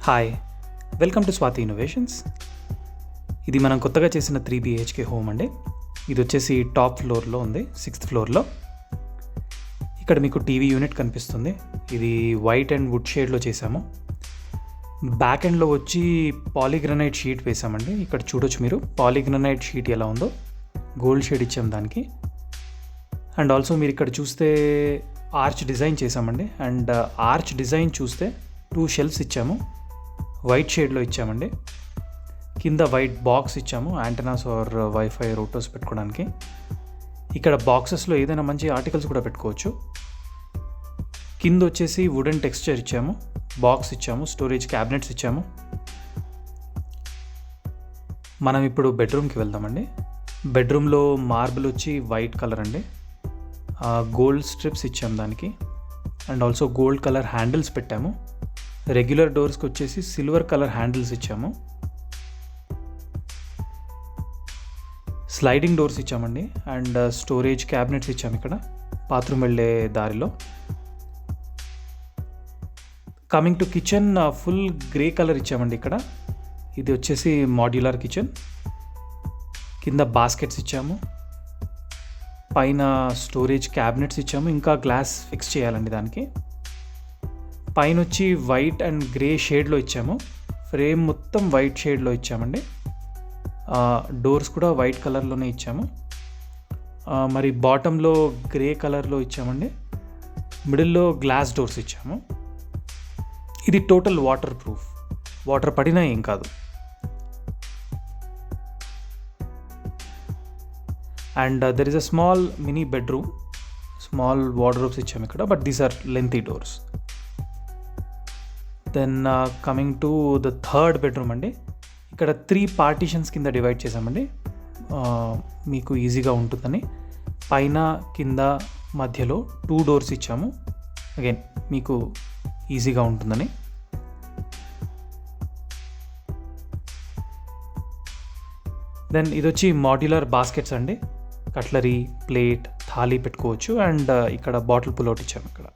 Hi, welcome to Swathi innovations. ఇది మనం కొత్తగా చేసిన 3 BHK హోమ్ అండి. ఇది వచ్చేసి టాప్ ఫ్లోర్లో ఉంది, 6th ఫ్లోర్లో. ఇక్కడ మీకు టీవీ యూనిట్ కనిపిస్తుంది. ఇది వైట్ అండ్ వుడ్ షేడ్లో చేసాము. బ్యాక్ ఎండ్లో వచ్చి పాలీగ్రనైట్ షీట్ వేసామండి. ఇక్కడ చూడొచ్చు మీరు పాలీగ్రనైట్ షీట్ ఎలా ఉందో, గోల్డ్ షేడ్ ఇచ్చాము దానికి. అండ్ ఆల్సో మీరు ఇక్కడ చూస్తే ఆర్చ్ డిజైన్ చేసామండి. అండ్ ఆర్చ్ డిజైన్ చూస్తే 2 షెల్ఫ్స్ ఇచ్చాము, వైట్ షేడ్లో ఇచ్చామండి. కింద వైట్ బాక్స్ ఇచ్చాము, యాంటెనాస్ ఆర్ వైఫై రూటర్స్ పెట్టుకోవడానికి. ఇక్కడ బాక్సెస్లో ఏదైనా మంచి ఆర్టికల్స్ కూడా పెట్టుకోవచ్చు. కింద వచ్చేసి వుడెన్ టెక్స్చర్ ఇచ్చాము, బాక్స్ ఇచ్చాము, స్టోరేజ్ క్యాబినెట్స్ ఇచ్చాము. మనం ఇప్పుడు బెడ్రూమ్కి వెళ్దామండి. బెడ్రూమ్లో మార్బుల్ వచ్చి వైట్ కలర్ అండి. గోల్డ్ స్ట్రిప్స్ ఇచ్చాము దానికి. And also gold colour handles పెట్టాము. రెగ్యులర్ డోర్స్కి వచ్చేసి సిల్వర్ కలర్ హ్యాండిల్స్ ఇచ్చాము. స్లైడింగ్ డోర్స్ ఇచ్చామండి. అండ్ స్టోరేజ్ క్యాబినెట్స్ ఇచ్చాము ఇక్కడ బాత్రూమ్ వెళ్ళే దారిలో. Coming to kitchen, full grey colour ఇచ్చామండి ఇక్కడ. ఇది వచ్చేసి మాడ్యులర్ కిచెన్. కింద బాస్కెట్స్ ఇచ్చాము, పైన స్టోరేజ్ క్యాబినెట్స్ ఇచ్చాము. ఇంకా గ్లాస్ ఫిక్స్ చేయాలండి దానికి. పైన వచ్చి వైట్ అండ్ గ్రే షేడ్లో ఇచ్చాము. ఫ్రేమ్ మొత్తం వైట్ షేడ్లో ఇచ్చామండి. డోర్స్ కూడా వైట్ కలర్లోనే ఇచ్చాము. మరి బాటంలో గ్రే కలర్లో ఇచ్చామండి. మిడిల్లో గ్లాస్ డోర్స్ ఇచ్చాము. ఇది టోటల్ వాటర్ ప్రూఫ్, వాటర్ పడినా ఏం కాదు. And there is a small mini bedroom, small wardrobes ఇచ్చాము ఇక్కడ, but these are lengthy doors. Then coming to the third bedroom అండి. ఇక్కడ 3 పార్టీషన్స్ కింద డివైడ్ చేసామండి, మీకు ఈజీగా ఉంటుందని. పైన కింద మధ్యలో 2 డోర్స్ ఇచ్చాము, అగైన్ మీకు ఈజీగా ఉంటుందని. దెన్ ఇది వచ్చి మాడ్యులర్ బాస్కెట్స్ అండి. కట్లరీ, ప్లేట్, థాలీ పెట్టుకోవచ్చు. అండ్ ఇక్కడ బాటిల్ పుల్అవుట్ ఇచ్చాము ఇక్కడ.